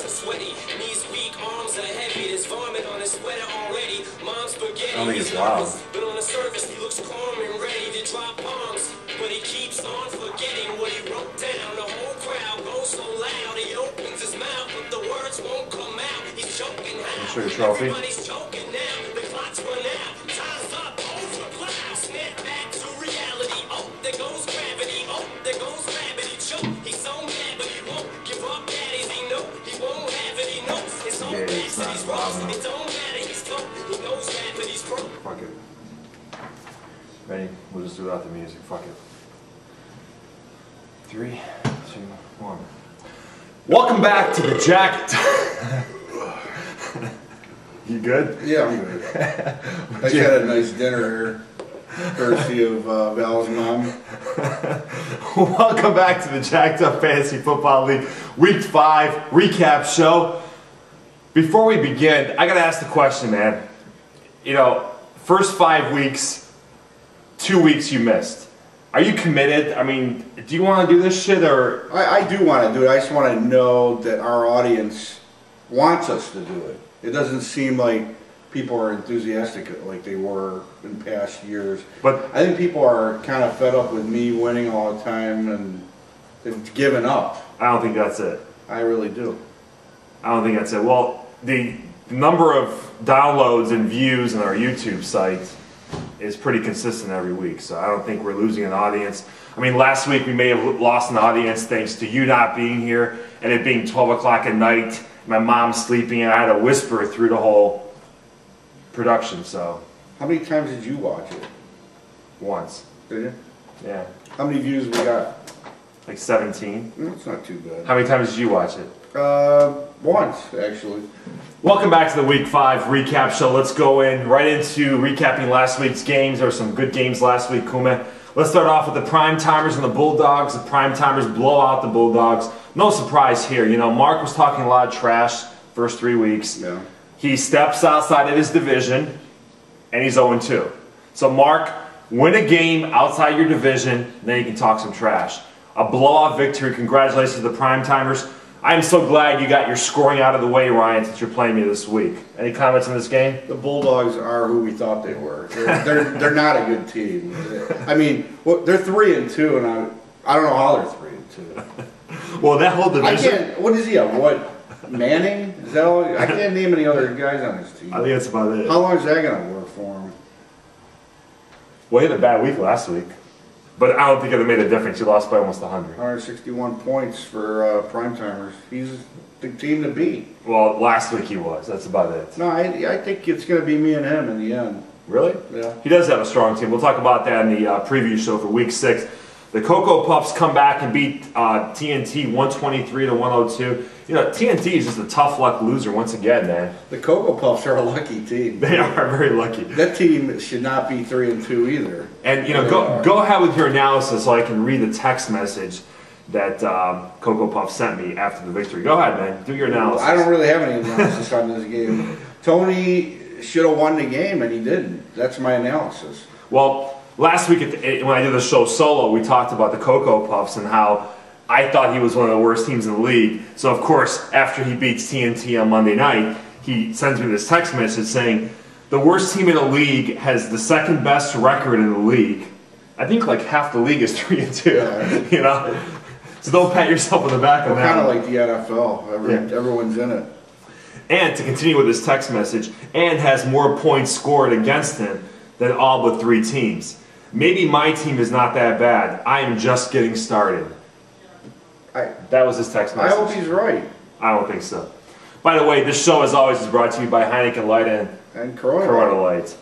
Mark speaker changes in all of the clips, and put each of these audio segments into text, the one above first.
Speaker 1: Sweaty, knees weak, arms are heavy. There's vomit on his sweater already. Mom's spaghetti.
Speaker 2: I don't think it's loud.
Speaker 1: But on the surface, he looks calm and ready to drop bombs. But he keeps on forgetting what he wrote down. The whole crowd goes so loud. He opens his mouth, but the words won't come out. He's choking out.
Speaker 2: Show your trophy.
Speaker 1: Everybody's choking now. The clock's run out. Time's up. Over. Plow. Snap back to reality. Oh, there goes gravity. Oh, there goes gravity. Choke. He's so mad, but he won't give up. Daddies, he know he won't have it. He knows it's all bad. He's roasted. It don't matter. He's told. He knows that, but he's broke.
Speaker 2: Fuck it. Ready? We'll just do it without the music. Fuck it. 3, 2, 1. Welcome back to the Jack. You good?
Speaker 3: Yeah, I'm good. I just had a nice dinner here, courtesy of Val's mom.
Speaker 2: Welcome back to the Jacked Up Fantasy Football League Week 5 recap show. Before we begin, I gotta ask the question, man. You know, first 5 weeks, 2 weeks you missed. Are you committed? I mean, do you want to do this shit or?
Speaker 3: I do want to do it. I just want to know that our audience wants us to do it. It doesn't seem like people are enthusiastic like they were in past years.
Speaker 2: But
Speaker 3: I think people are kind of fed up with me winning all the time and they've given up.
Speaker 2: I don't think that's it.
Speaker 3: I really do.
Speaker 2: I don't think that's it. Well, the number of downloads and views on our YouTube site is pretty consistent every week, so I don't think we're losing an audience. I mean, last week we may have lost an audience thanks to you not being here and it being 12 o'clock at night, my mom sleeping, and I had to whisper through the whole production, so.
Speaker 3: How many times did you watch it?
Speaker 2: Once.
Speaker 3: Did you?
Speaker 2: Yeah.
Speaker 3: How many views we got?
Speaker 2: Like 17.
Speaker 3: That's not too bad.
Speaker 2: How many times did you watch it?
Speaker 3: Once, actually.
Speaker 2: Welcome back to the Week 5 recap show. Let's go right into recapping last week's games. There were some good games last week, Kume. Let's start off with the Prime Timers and the Bulldogs. The Prime Timers blow out the Bulldogs. No surprise here. You know, Mark was talking a lot of trash first 3 weeks.
Speaker 3: Yeah.
Speaker 2: He steps outside of his division, and he's 0-2. So, Mark, win a game outside your division, then you can talk some trash. A blowout victory. Congratulations to the Prime Timers. I am so glad you got your scoring out of the way, Ryan, since you're playing me this week. Any comments on this game?
Speaker 3: The Bulldogs are who we thought they were. They're not a good team. I mean, well, they're 3-2, and I don't know how they're 3-2.
Speaker 2: Well, that whole division.
Speaker 3: I can't. What is he? What? Manning? Is that all? I can't name any other guys on his team.
Speaker 2: I think that's about it.
Speaker 3: How long is that going to work for him?
Speaker 2: Well, he had a bad week last week, but I don't think it would have made a difference. He lost by almost 100.
Speaker 3: 161 points for Prime Timers. He's the team to beat.
Speaker 2: Well, last week he was. That's about it.
Speaker 3: No, I think it's going to be me and him in the end.
Speaker 2: Really?
Speaker 3: Yeah.
Speaker 2: He does have a strong team. We'll talk about that in the preview show for Week 6. The Cocoa Puffs come back and beat TNT 123-102. You know, TNT is just a tough luck loser once again, man.
Speaker 3: The Cocoa Puffs are a lucky team.
Speaker 2: They are very lucky.
Speaker 3: That team should not be 3-2 either.
Speaker 2: And you know, go ahead with your analysis so I can read the text message that Cocoa Puff sent me after the victory. Go ahead, man. Do your analysis.
Speaker 3: I don't really have any analysis on this game. Tony should have won the game, and he didn't. That's my analysis.
Speaker 2: Well, last week when I did the show solo, we talked about the Cocoa Puffs and how I thought he was one of the worst teams in the league. So, of course, after he beats TNT on Monday night, he sends me this text message saying, the worst team in the league has the second best record in the league. I think like half the league is 3-2,
Speaker 3: Yeah.
Speaker 2: You know? So don't pat yourself on the back on that.
Speaker 3: Kind of like the NFL. Everyone's in it.
Speaker 2: And to continue with his text message, and has more points scored against him than all but 3 teams. Maybe my team is not that bad. I am just getting started. That was his text message.
Speaker 3: I hope he's right.
Speaker 2: I don't think so. By the way, this show, as always, is brought to you by Heineken Light and Corona Light.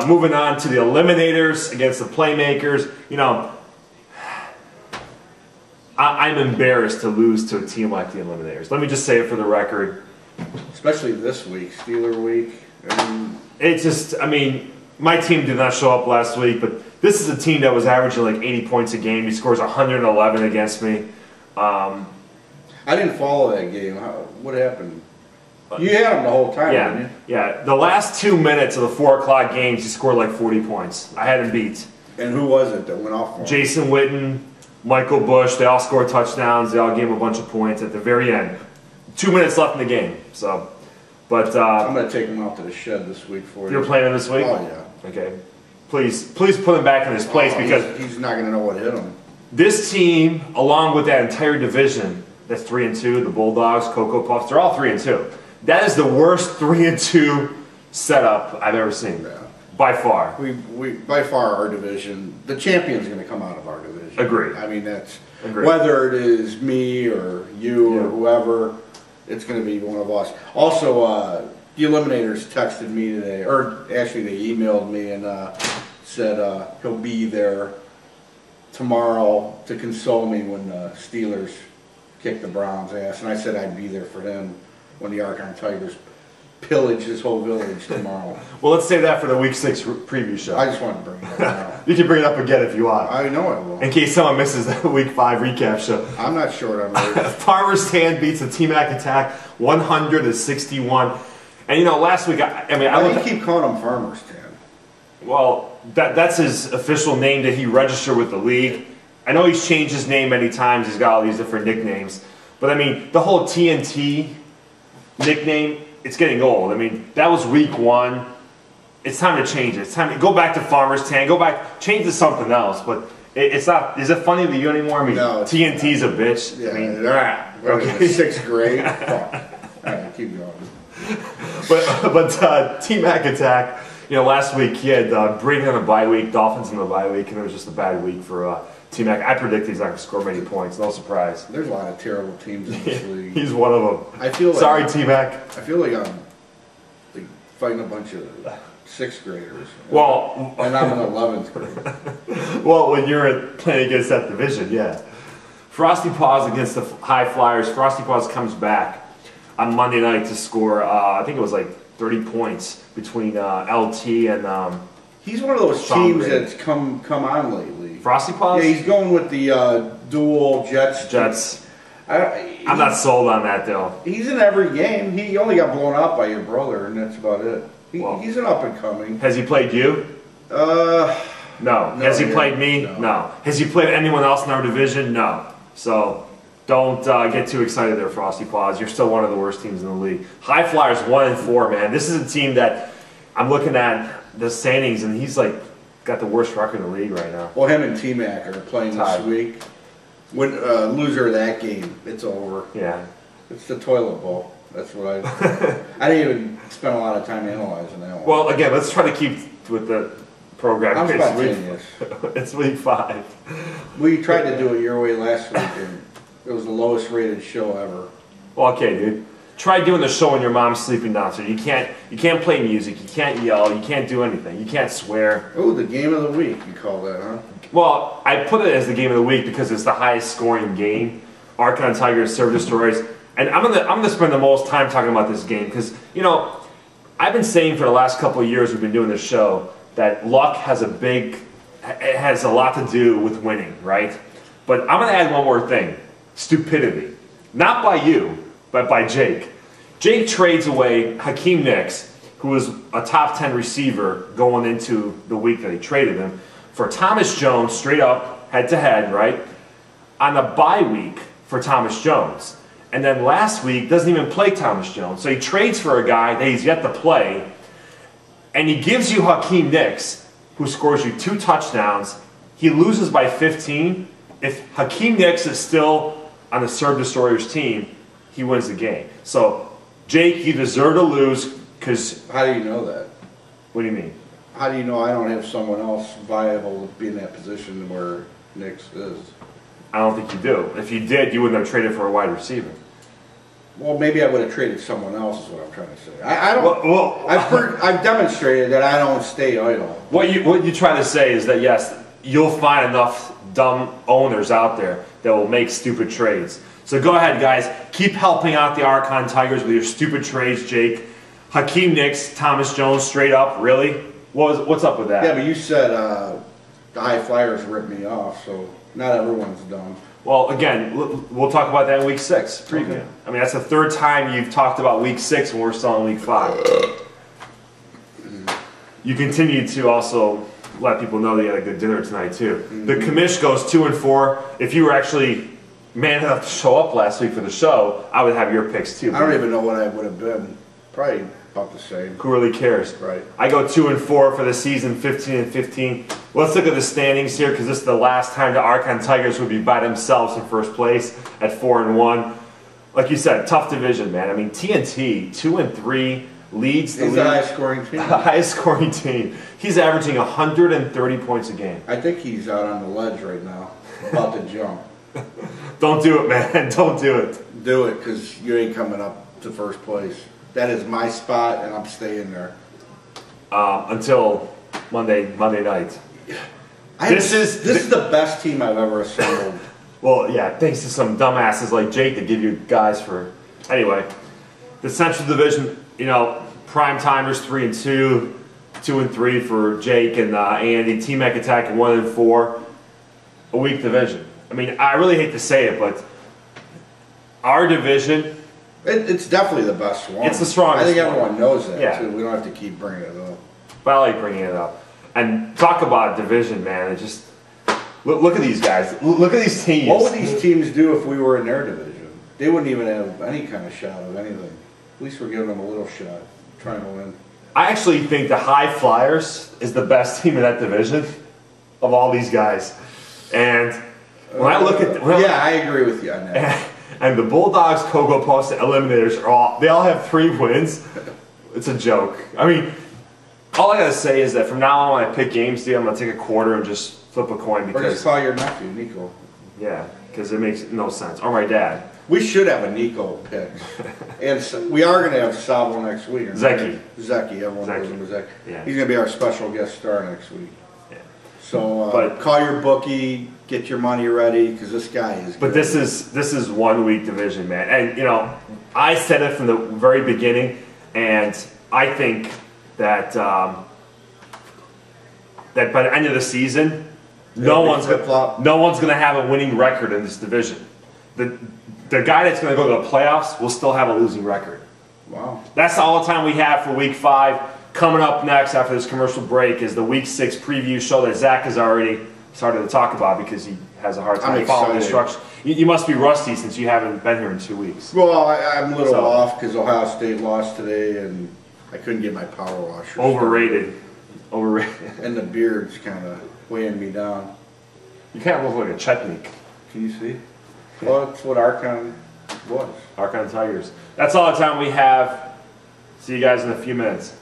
Speaker 2: Moving on to the Eliminators against the Playmakers. You know, I'm embarrassed to lose to a team like the Eliminators. Let me just say it for the record.
Speaker 3: Especially this week, Steeler week.
Speaker 2: It's just, I mean, my team did not show up last week, but this is a team that was averaging like 80 points a game. He scores 111 against me.
Speaker 3: I didn't follow that game. What happened? You had him the whole time, didn't you?
Speaker 2: Yeah. The last 2 minutes of the 4 o'clock games, he scored like 40 points. I had him beat.
Speaker 3: And who was it that went off for him?
Speaker 2: Jason Witten, Michael Bush, they all scored touchdowns. They all gave him a bunch of points at the very end. 2 minutes left in the game. So, but
Speaker 3: I'm going to take him out to the shed this week for you.
Speaker 2: you're playing him this week.
Speaker 3: Oh, yeah.
Speaker 2: Okay. Please put him back in his place because
Speaker 3: he's not going to know what hit him.
Speaker 2: this team, along with that entire division, that's 3-2, the Bulldogs, Cocoa Puffs, they're all 3-2. That is the worst 3-2 setup I've ever seen,
Speaker 3: Yeah.
Speaker 2: by far.
Speaker 3: We by far our division, the champion's going to come out of our division.
Speaker 2: Agreed.
Speaker 3: I mean, that's
Speaker 2: Agreed.
Speaker 3: whether it is me or you
Speaker 2: Yeah.
Speaker 3: or whoever, it's going to be one of us. Also, the Eliminators texted me today, or actually they emailed me and said he'll be there tomorrow to console me when the Steelers kick the Browns' ass, and I said I'd be there for them when the Archon Tigers pillage this whole village tomorrow.
Speaker 2: Well, let's save that for the Week 6 preview show.
Speaker 3: I just wanted to bring that up.
Speaker 2: You can bring it up again if you want,
Speaker 3: I know I will.
Speaker 2: in case someone misses the Week 5 recap show.
Speaker 3: I'm not short on words.
Speaker 2: Farmers Stand beats the T-Mac Attack 100-61. And you know, last week, I
Speaker 3: Why do
Speaker 2: looked,
Speaker 3: you keep calling them Farmers Tan?
Speaker 2: well, that's his official name that he registered with the league. I know he's changed his name many times. He's got all these different nicknames. But I mean, the whole TNT nickname, it's getting old. I mean, that was week 1. It's time to change it. It's time to go back to Farmers Tan. Go back, change to something else. But it's not. Is it funny to you anymore? I mean,
Speaker 3: No, it's
Speaker 2: TNT's a bitch.
Speaker 3: Yeah,
Speaker 2: I mean,
Speaker 3: okay. 6th grade. Fuck. All right, keep going.
Speaker 2: but T-Mac Attack, you know, last week he had Brady on a bye week, Dolphins on the bye week, and it was just a bad week for T-Mac. I predict he's not going to score many points. No surprise.
Speaker 3: There's a lot of terrible teams in this league.
Speaker 2: He's one of them.
Speaker 3: I feel like,
Speaker 2: Sorry, T-Mac.
Speaker 3: I feel like I'm like fighting a bunch of 6th graders.
Speaker 2: Well,
Speaker 3: And I'm in 11th grade.
Speaker 2: well, when you're playing against that division, yeah. Frosty Paws against the High Flyers. Frosty Paws comes back on Monday night to score, I think it was like 30 points between LT and
Speaker 3: He's one of those
Speaker 2: Sean
Speaker 3: teams
Speaker 2: Brady.
Speaker 3: that's come on lately.
Speaker 2: Frosty Paws?
Speaker 3: Yeah, he's going with the dual Jets.
Speaker 2: Jets.
Speaker 3: I'm
Speaker 2: I'm not sold on that, though.
Speaker 3: He's in every game. He only got blown out by your brother, and that's about it.
Speaker 2: Well-
Speaker 3: He's an up and coming.
Speaker 2: Has he played you? No.
Speaker 3: No,
Speaker 2: Has he
Speaker 3: yeah,
Speaker 2: played me?
Speaker 3: no.
Speaker 2: No. Has he played anyone else in our division? No. So don't get too excited there, Frosty Paws. You're still one of the worst teams in the league. High Flyers 1-4, man. This is a team that I'm looking at the standings, and he's like got the worst record in the league right now.
Speaker 3: Well, him and T-Mac are playing
Speaker 2: Tied.
Speaker 3: this week. When loser of that game, it's over.
Speaker 2: Yeah.
Speaker 3: It's the toilet bowl. That's what I didn't even spend a lot of time analyzing that one.
Speaker 2: Well, again, let's try to keep with the program.
Speaker 3: I'm
Speaker 2: It's
Speaker 3: spontaneous.
Speaker 2: it's week 5.
Speaker 3: We tried to do it your way last week, and it was the lowest rated show ever.
Speaker 2: Well, okay, dude. Try doing the show when your mom's sleeping down. So you can't play music, you can't yell, you can't do anything, you can't swear.
Speaker 3: Oh, the game of the week, you call that, huh?
Speaker 2: Well, I put it as the game of the week because it's the highest scoring game. Archon Tigers, Serve Destroyers. And I'm gonna spend the most time talking about this game because, you know, I've been saying for the last couple of years we've been doing this show that luck has a lot to do with winning, right? But I'm gonna add one more thing. Stupidity. Not by you, but by Jake. Jake trades away Hakeem Nicks, who was a top 10 receiver going into the week that he traded him, for Thomas Jones, straight up, head-to-head, right? On a bye week for Thomas Jones. And then last week, doesn't even play Thomas Jones. So he trades for a guy that he's yet to play, and he gives you Hakeem Nicks, who scores you 2 touchdowns. He loses by 15. If Hakeem Nicks is still on the Serve Destroyers team, he wins the game. So, Jake, you deserve to lose because,
Speaker 3: How do you know that?
Speaker 2: what do you mean?
Speaker 3: How do you know I don't have someone else viable to be in that position where Nick's is?
Speaker 2: I don't think you do. If you did, you wouldn't have traded for a wide receiver.
Speaker 3: Well, maybe I would have traded someone else. Is what I'm trying to say. I don't.
Speaker 2: Well,
Speaker 3: I've demonstrated that I don't stay idle.
Speaker 2: what you try to say is that, yes, you'll find enough dumb owners out there that will make stupid trades. So go ahead, guys. Keep helping out the Archon Tigers with your stupid trades, Jake. Hakeem Nicks, Thomas Jones, straight up, really? What's up with that?
Speaker 3: Yeah, but you said the High Flyers ripped me off, so not everyone's dumb.
Speaker 2: Well, again, we'll talk about that in week 6 preview.
Speaker 3: Okay.
Speaker 2: I mean, that's the 3rd time you've talked about week 6 when we're still in week 5. You continue to also let people know that you had a good dinner tonight too. The commish goes 2-4. If you were actually man enough to show up last week for the show, I would have your picks too.
Speaker 3: I don't even know what I would have been. Probably about the same.
Speaker 2: Who really cares?
Speaker 3: Right.
Speaker 2: I go 2-4 for the season, 15-15. Let's look at the standings here because this is the last time the Archon Tigers would be by themselves in first place at 4-1. Like you said, tough division, man. I mean, TNT 2-3 leads the
Speaker 3: He's
Speaker 2: league.
Speaker 3: the highest scoring team.
Speaker 2: The highest scoring team. He's averaging 130 points a game.
Speaker 3: I think he's out on the ledge right now, about to jump.
Speaker 2: Don't do it, man. Don't do it.
Speaker 3: Do it, because you ain't coming up to first place. That is my spot, and I'm staying there.
Speaker 2: Until Monday night. This is
Speaker 3: the best team I've ever assembled.
Speaker 2: Well, yeah, thanks to some dumbasses like Jake that give you guys for. Anyway, the Central Division, you know, prime timers 3-2, 2-3 for Jake and Andy. Team Mac Attack 1-4. A weak division. I mean, I really hate to say it, but our division.
Speaker 3: It's definitely the best one.
Speaker 2: It's the strongest.
Speaker 3: I think
Speaker 2: one.
Speaker 3: everyone knows that
Speaker 2: Yeah.
Speaker 3: too. We don't have to keep bringing it up.
Speaker 2: But I like bringing it up. And talk about division, man. It just look at these guys. Look at these teams.
Speaker 3: What would these teams do if we were in their division? They wouldn't even have any kind of shot of anything. At least we're giving them a little shot, trying to win.
Speaker 2: I actually think the High Flyers is the best team in that division of all these guys. And when I look at
Speaker 3: I agree with you on that.
Speaker 2: And the Bulldogs, Kogo Post, and Eliminators they all have 3 wins. It's a joke. I mean, all I gotta say is that from now on, when I pick games, I'm gonna take a quarter and just flip a coin
Speaker 3: Or just
Speaker 2: because
Speaker 3: call your nephew, Nico.
Speaker 2: yeah, because it makes no sense. Or my dad,
Speaker 3: We should have a Nico pick. And we are going to have Sabo next week.
Speaker 2: Zeki.
Speaker 3: Zeki, everyone knows
Speaker 2: Zeki.
Speaker 3: him as Zeki.
Speaker 2: Yeah.
Speaker 3: He's going to be our special guest star next week.
Speaker 2: Yeah.
Speaker 3: So
Speaker 2: But-
Speaker 3: call your bookie, get your money ready, because this guy is
Speaker 2: But
Speaker 3: good.
Speaker 2: this is 1 week division, man. And you know, I said it from the very beginning, and I think that that by the end of the season, no one's gonna have a winning record in this division. The guy that's gonna go to the playoffs will still have a losing record.
Speaker 3: Wow.
Speaker 2: That's all the time we have for week 5. Coming up next after this commercial break is the week 6 preview show that Zach has already started to talk about because he has a hard time
Speaker 3: I'm
Speaker 2: following
Speaker 3: excited.
Speaker 2: instructions. You must be rusty since you haven't been here in 2 weeks.
Speaker 3: Well, I'm a little
Speaker 2: So-
Speaker 3: off because Ohio State lost today, and I couldn't get my power washer.
Speaker 2: Overrated. Overrated.
Speaker 3: And the beard's kind of weighing me down.
Speaker 2: You kind of look like a Chetnik.
Speaker 3: Can you see? Well, that's what Archon was.
Speaker 2: Archon Tigers. That's all the time we have. See you guys in a few minutes.